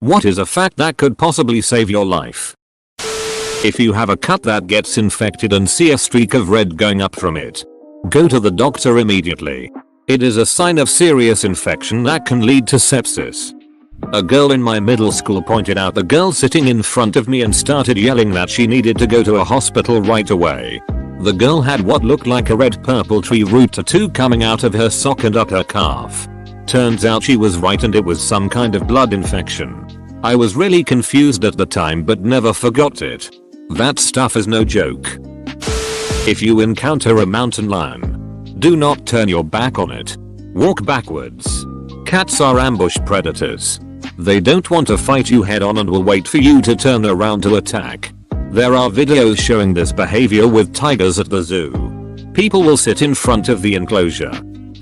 What is a fact that could possibly save your life? If you have a cut that gets infected and see a streak of red going up from it, go to the doctor immediately. It is a sign of serious infection that can lead to sepsis. A girl in my middle school pointed out the girl sitting in front of me and started yelling that she needed to go to a hospital right away. The girl had what looked like a red purple tree root tattoo coming out of her sock and up her calf. Turns out she was right and it was some kind of blood infection. I was really confused at the time but never forgot it. That stuff is no joke. If you encounter a mountain lion, do not turn your back on it. Walk backwards. Cats are ambush predators. They don't want to fight you head on and will wait for you to turn around to attack. There are videos showing this behavior with tigers at the zoo. People will sit in front of the enclosure,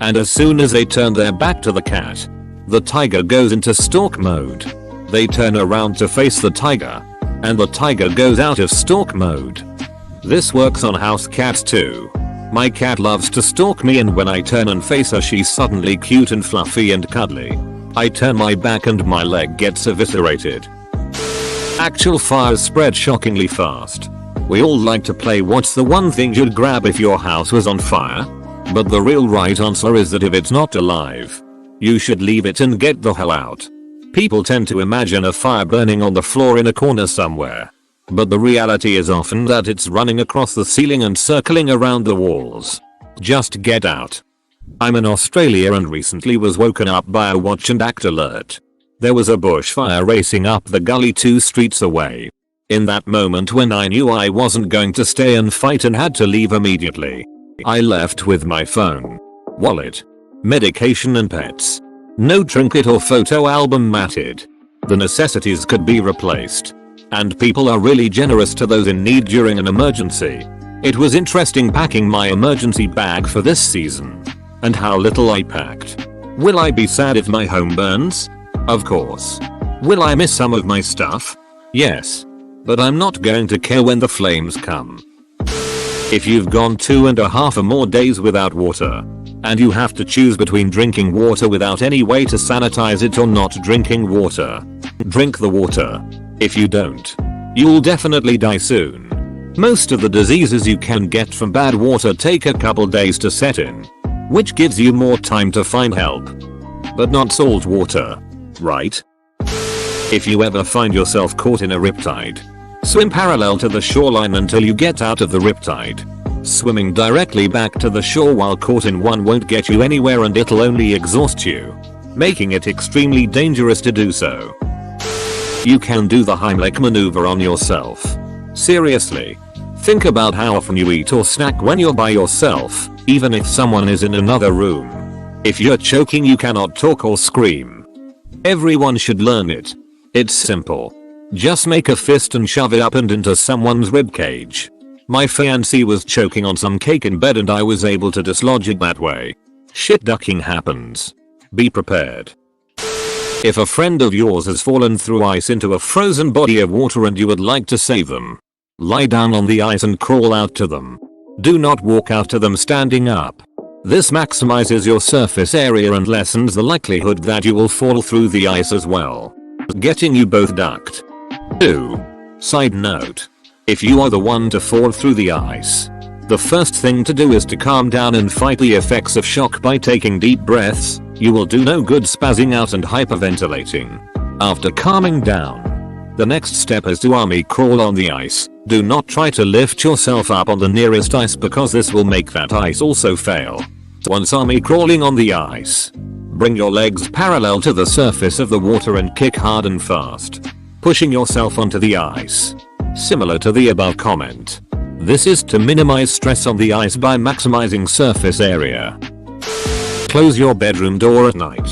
and as soon as they turn their back to the cat, the tiger goes into stalk mode. They turn around to face the tiger, and the tiger goes out of stalk mode. This works on house cats too. My cat loves to stalk me, and when I turn and face her she's suddenly cute and fluffy and cuddly. I turn my back and my leg gets eviscerated. Actual fires spread shockingly fast. We all like to play what's the one thing you'd grab if your house was on fire? But the real right answer is that if it's not alive, you should leave it and get the hell out. People tend to imagine a fire burning on the floor in a corner somewhere. But the reality is often that it's running across the ceiling and circling around the walls. Just get out. I'm in Australia and recently was woken up by a watch and act alert. There was a bushfire racing up the gully 2 streets away. In that moment when I knew I wasn't going to stay and fight and had to leave immediately, I left with my phone, wallet, medication and pets. No trinket or photo album mattered. The necessities could be replaced. And people are really generous to those in need during an emergency. It was interesting packing my emergency bag for this season. And how little I packed. Will I be sad if my home burns? Of course. Will I miss some of my stuff? Yes. But I'm not going to care when the flames come. If you've gone 2.5 or more days without water, and you have to choose between drinking water without any way to sanitize it or not drinking water, drink the water. If you don't, you'll definitely die soon. Most of the diseases you can get from bad water take a couple days to set in, which gives you more time to find help. But not salt water, right? If you ever find yourself caught in a riptide, swim parallel to the shoreline until you get out of the riptide. Swimming directly back to the shore while caught in one won't get you anywhere and it'll only exhaust you, making it extremely dangerous to do so. You can do the Heimlich maneuver on yourself. Seriously. Think about how often you eat or snack when you're by yourself, even if someone is in another room. If you're choking you cannot talk or scream. Everyone should learn it. It's simple. Just make a fist and shove it up and into someone's ribcage. My fiancée was choking on some cake in bed and I was able to dislodge it that way. Shit ducking happens. Be prepared. If a friend of yours has fallen through ice into a frozen body of water and you would like to save them, lie down on the ice and crawl out to them. Do not walk out to them standing up. This maximizes your surface area and lessens the likelihood that you will fall through the ice as well, getting you both ducked. 2. Side note. If you are the one to fall through the ice, the first thing to do is to calm down and fight the effects of shock by taking deep breaths. You will do no good spazzing out and hyperventilating. After calming down, the next step is to army crawl on the ice. Do not try to lift yourself up on the nearest ice because this will make that ice also fail. Once army crawling on the ice, bring your legs parallel to the surface of the water and kick hard and fast, pushing yourself onto the ice. Similar to the above comment. This is to minimize stress on the ice by maximizing surface area. Close your bedroom door at night.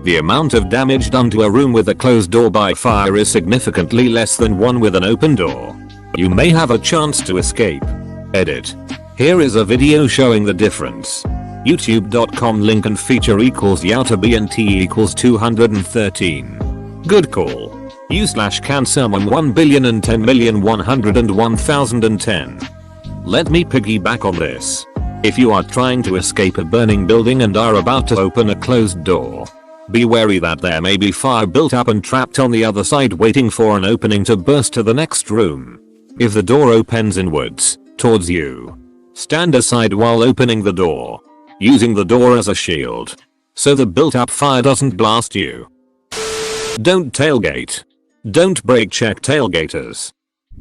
The amount of damage done to a room with a closed door by fire is significantly less than one with an open door. You may have a chance to escape. Edit. Here is a video showing the difference. YouTube.com link and feature equals YAUTABNT equals 213. Good call. U/can summon 1,010,101,010. Let me piggyback on this. If you are trying to escape a burning building and are about to open a closed door, Be wary that there may be fire built up and trapped on the other side waiting for an opening to burst to the next room. If the door opens inwards, towards you, stand aside while opening the door, using the door as a shield, so the built up fire doesn't blast you. Don't tailgate. Don't brake check tailgaters.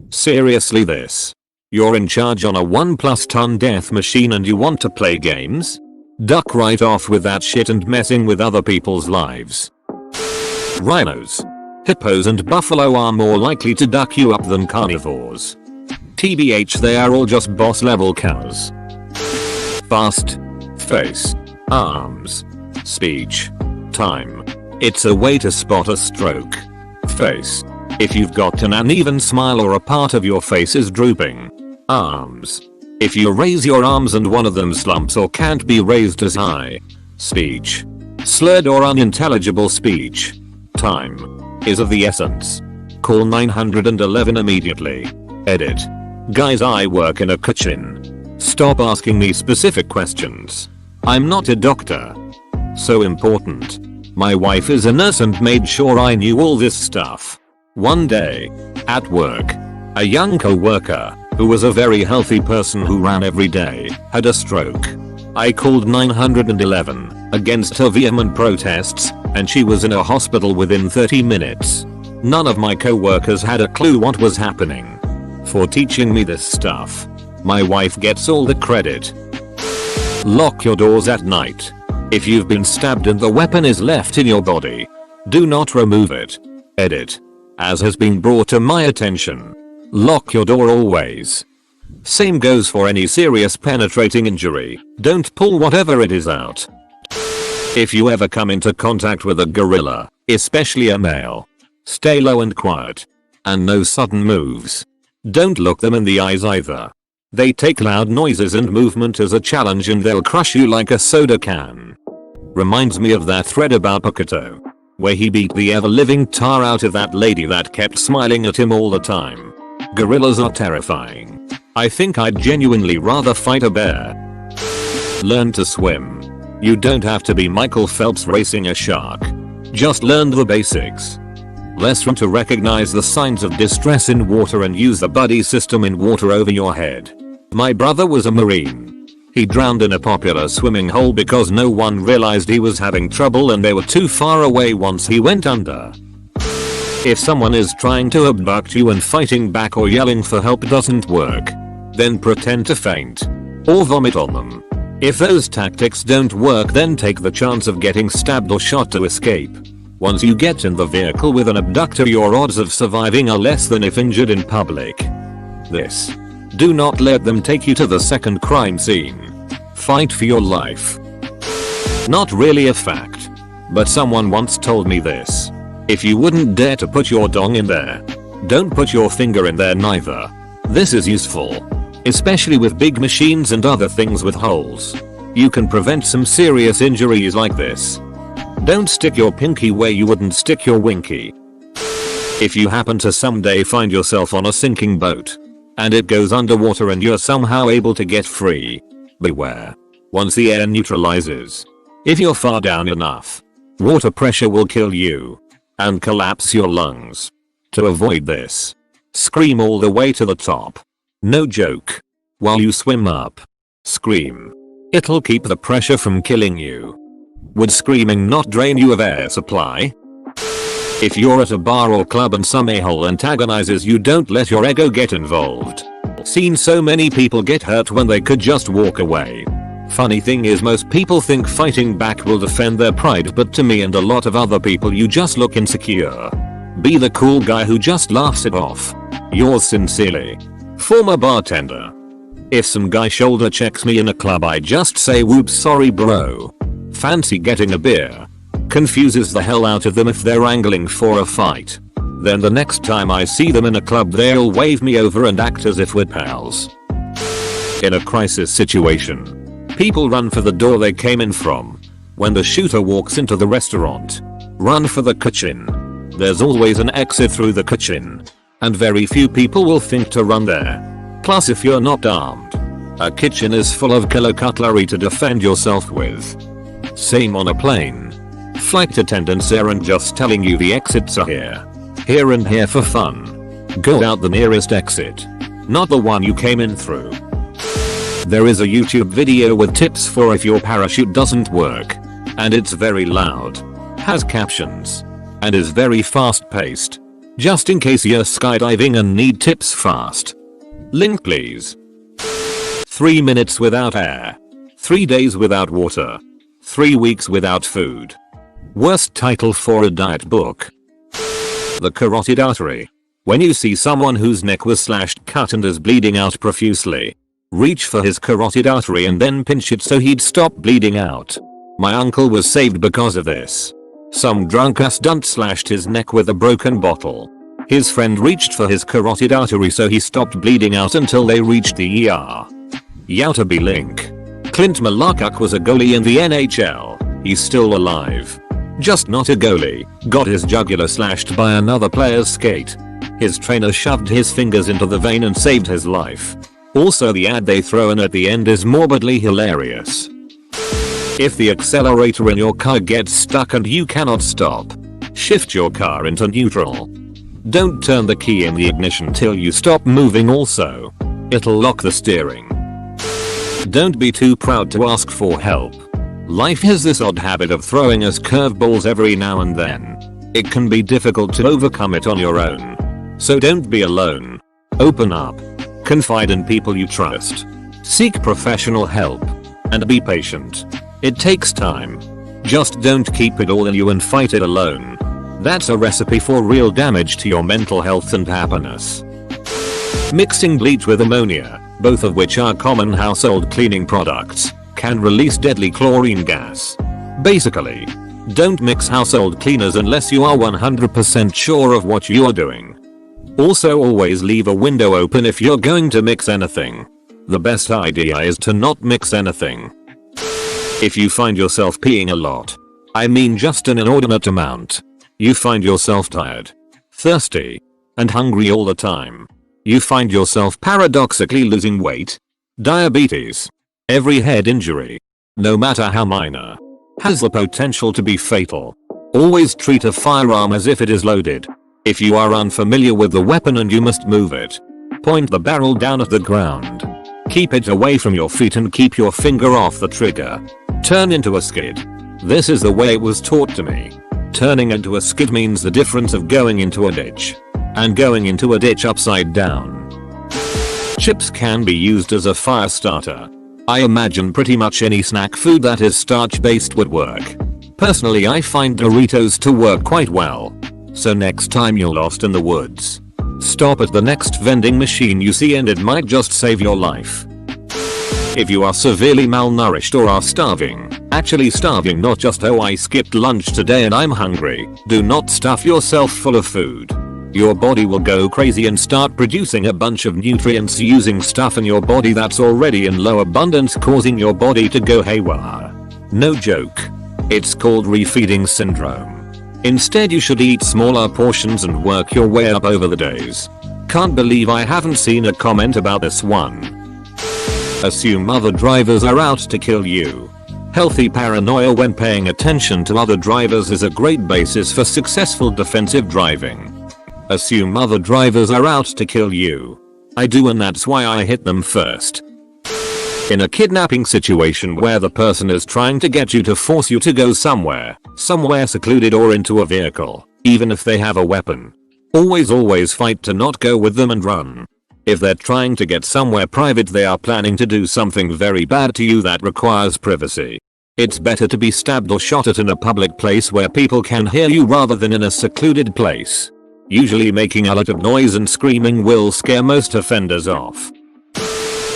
Seriously this. You're in charge on a 1+ ton death machine and you want to play games? Duck right off with that shit and messing with other people's lives. Rhinos, hippos and buffalo are more likely to duck you up than carnivores. TBH, they are all just boss level cows. Fast, face, arms, speech, time. It's a way to spot a stroke. Face. If you've got an uneven smile or a part of your face is drooping. Arms. If you raise your arms and one of them slumps or can't be raised as high. Speech. Slurred or unintelligible speech. Time is of the essence. Call 911 immediately. Edit. Guys, I work in a kitchen. Stop asking me specific questions. I'm not a doctor. So important. My wife is a nurse and made sure I knew all this stuff. One day, at work, a young co-worker, who was a very healthy person who ran every day, had a stroke. I called 911 against her vehement protests, and she was in a hospital within 30 minutes. None of my co-workers had a clue what was happening. For teaching me this stuff, my wife gets all the credit. Lock your doors at night. If you've been stabbed and the weapon is left in your body, do not remove it. Edit. As has been brought to my attention, lock your door always. Same goes for any serious penetrating injury. Don't pull whatever it is out. If you ever come into contact with a gorilla, especially a male, stay low and quiet. And no sudden moves. Don't look them in the eyes either. They take loud noises and movement as a challenge and they'll crush you like a soda can. Reminds me of that thread about Pocato, where he beat the ever-living tar out of that lady that kept smiling at him all the time. Gorillas are terrifying. I think I'd genuinely rather fight a bear. Learn to swim. You don't have to be Michael Phelps racing a shark. Just learn the basics. Lesson to recognize the signs of distress in water and use the buddy system in water over your head. My brother was a Marine. He drowned in a popular swimming hole because no one realized he was having trouble and they were too far away once he went under. If someone is trying to abduct you and fighting back or yelling for help doesn't work, then pretend to faint or vomit on them. If those tactics don't work, then take the chance of getting stabbed or shot to escape. Once you get in the vehicle with an abductor, your odds of surviving are less than if injured in public. This. Do not let them take you to the second crime scene. Fight for your life. Not really a fact, but someone once told me this. If you wouldn't dare to put your dong in there, don't put your finger in there neither. This is useful, especially with big machines and other things with holes. You can prevent some serious injuries like this. Don't stick your pinky where you wouldn't stick your winky. If you happen to someday find yourself on a sinking boat, and it goes underwater and you're somehow able to get free, beware. Once the air neutralizes, if you're far down enough, water pressure will kill you and collapse your lungs. To avoid this, scream all the way to the top. No joke. While you swim up, scream. It'll keep the pressure from killing you. Would screaming not drain you of air supply? If you're at a bar or club and some a-hole antagonizes you, don't let your ego get involved. Seen so many people get hurt when they could just walk away. Funny thing is, most people think fighting back will defend their pride, but to me and a lot of other people, you just look insecure. Be the cool guy who just laughs it off. Yours sincerely, former bartender. If some guy shoulder checks me in a club, I just say whoops, sorry bro. Fancy getting a beer. Confuses the hell out of them if they're angling for a fight. Then the next time I see them in a club, they'll wave me over and act as if we're pals. In a crisis situation, people run for the door they came in from. When the shooter walks into the restaurant, run for the kitchen. There's always an exit through the kitchen, and very few people will think to run there. Plus, if you're not armed, a kitchen is full of killer cutlery to defend yourself with. Same on a plane. Flight attendants aren't just telling you the exits are here. Here and here for fun. Go out the nearest exit. Not the one you came in through. There is a YouTube video with tips for if your parachute doesn't work. And it's very loud. Has captions. And is very fast paced. Just in case you're skydiving and need tips fast. Link please. 3 minutes without air. 3 days without water. 3 weeks without food. Worst title for a diet book. The carotid artery. When you see someone whose neck was slashed, cut and is bleeding out profusely, reach for his carotid artery and then pinch it so he'd stop bleeding out. My uncle was saved because of this. Some drunk ass dunt slashed his neck with a broken bottle. His friend reached for his carotid artery so he stopped bleeding out until they reached the ER. Yowta be link. Clint Malakuk was a goalie in the NHL. He's still alive. Just not a goalie. Got his jugular slashed by another player's skate. His trainer shoved his fingers into the vein and saved his life. Also the ad they throw in at the end is morbidly hilarious. If the accelerator in your car gets stuck and you cannot stop, shift your car into neutral. Don't turn the key in the ignition till you stop moving also. It'll lock the steering. Don't be too proud to ask for help. Life has this odd habit of throwing us curveballs every now and then. It can be difficult to overcome it on your own. So don't be alone. Open up. Confide in people you trust. Seek professional help. And be patient. It takes time. Just don't keep it all in you and fight it alone. That's a recipe for real damage to your mental health and happiness. Mixing bleach with ammonia, both of which are common household cleaning products, can release deadly chlorine gas. Basically, don't mix household cleaners unless you are 100% sure of what you're doing. Also always leave a window open if you're going to mix anything. The best idea is to not mix anything. If you find yourself peeing a lot, I mean just an inordinate amount, you find yourself tired, thirsty, and hungry all the time, you find yourself paradoxically losing weight, diabetes, every head injury, no matter how minor, has the potential to be fatal. Always treat a firearm as if it is loaded. If you are unfamiliar with the weapon and you must move it, point the barrel down at the ground. Keep it away from your feet and keep your finger off the trigger. Turn into a skid. This is the way it was taught to me. Turning into a skid means the difference of going into a ditch and going into a ditch upside down. Chips can be used as a fire starter. I imagine pretty much any snack food that is starch based would work. Personally, I find Doritos to work quite well. So next time you're lost in the woods, stop at the next vending machine you see and it might just save your life. If you are severely malnourished or are starving, actually starving, not just oh I skipped lunch today and I'm hungry, do not stuff yourself full of food. Your body will go crazy and start producing a bunch of nutrients using stuff in your body that's already in low abundance, causing your body to go haywire. No joke. It's called refeeding syndrome. Instead you should eat smaller portions and work your way up over the days. Can't believe I haven't seen a comment about this one. Assume other drivers are out to kill you. Healthy paranoia when paying attention to other drivers is a great basis for successful defensive driving. Assume other drivers are out to kill you. I do, and that's why I hit them first. In a kidnapping situation where the person is trying to get you to force you to go somewhere secluded or into a vehicle, even if they have a weapon, always fight to not go with them and run. If they're trying to get somewhere private, they are planning to do something very bad to you that requires privacy. It's better to be stabbed or shot at in a public place where people can hear you rather than in a secluded place. Usually making a lot of noise and screaming will scare most offenders off.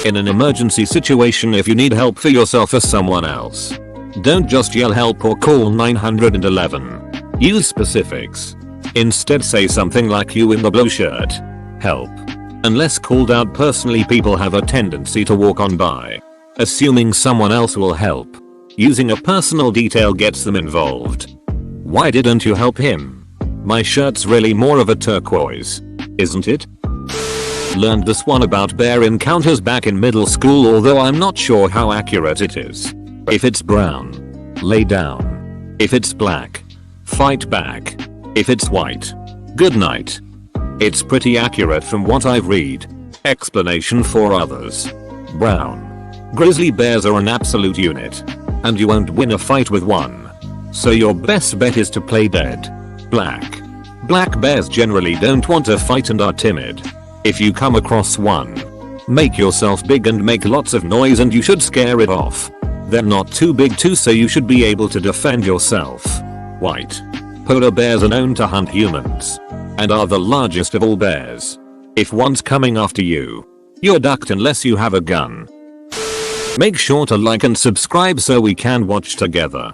In an emergency situation, if you need help for yourself or someone else, don't just yell help or call 911. Use specifics. Instead say something like "you in the blue shirt. Help." Unless called out personally, people have a tendency to walk on by, assuming someone else will help. Using a personal detail gets them involved. Why didn't you help him? My shirt's really more of a turquoise, isn't it? Learned this one about bear encounters back in middle school, although I'm not sure how accurate it is. If it's brown, lay down. If it's black, fight back. If it's white, good night. It's pretty accurate from what I've read. Explanation for others. Brown. Grizzly bears are an absolute unit. And you won't win a fight with one. So your best bet is to play dead. Black. Black bears generally don't want to fight and are timid. If you come across one, make yourself big and make lots of noise and you should scare it off. They're not too big too, so you should be able to defend yourself. White. Polar bears are known to hunt humans. And are the largest of all bears. If one's coming after you, you're ducked unless you have a gun. Make sure to like and subscribe so we can watch together.